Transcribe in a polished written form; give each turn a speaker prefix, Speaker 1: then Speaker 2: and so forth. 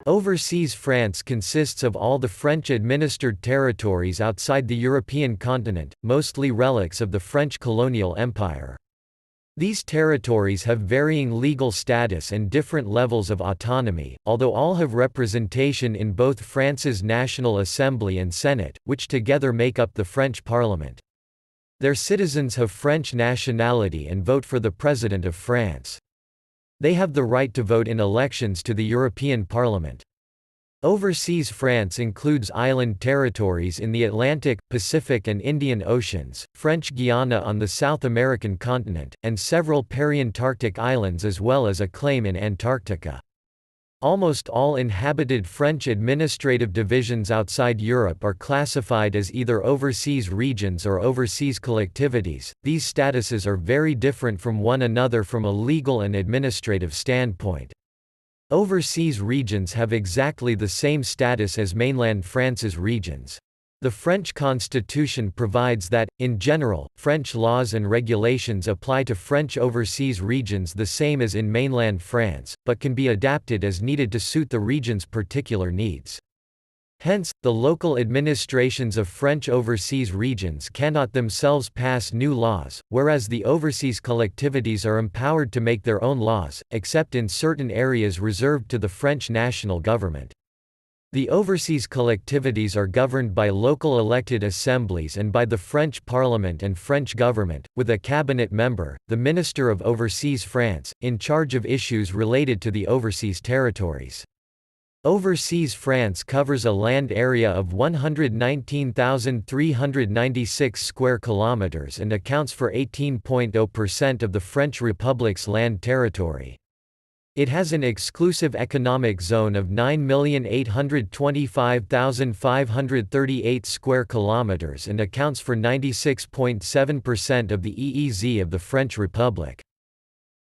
Speaker 1: Overseas France consists of all the French-administered territories outside the European continent, mostly relics of the French colonial empire. These territories have varying legal status and different levels of autonomy, although all have representation in both France's National Assembly and Senate, which together make up the French Parliament. Their citizens have French nationality and vote for the President of France. They have the right to vote in elections to the European Parliament. Overseas France includes island territories in the Atlantic, Pacific and Indian Oceans, French Guiana on the South American continent, and several periantarctic islands as well as a claim in Antarctica. Almost all inhabited French administrative divisions outside Europe are classified as either overseas regions or overseas collectivities. These statuses are very different from one another from a legal and administrative standpoint. Overseas regions have exactly the same status as mainland France's regions. The French constitution provides that, in general, French laws and regulations apply to French overseas regions the same as in mainland France, but can be adapted as needed to suit the region's particular needs. Hence, the local administrations of French overseas regions cannot themselves pass new laws, whereas the overseas collectivities are empowered to make their own laws, except in certain areas reserved to the French national government. The overseas collectivities are governed by local elected assemblies and by the French Parliament and French government, with a cabinet member, the Minister of Overseas France, in charge of issues related to the overseas territories. Overseas France covers a land area of 119,396 square kilometers and accounts for 18.0% of the French Republic's land territory. It has an exclusive economic zone of 9,825,538 square kilometers and accounts for 96.7% of the EEZ of the French Republic.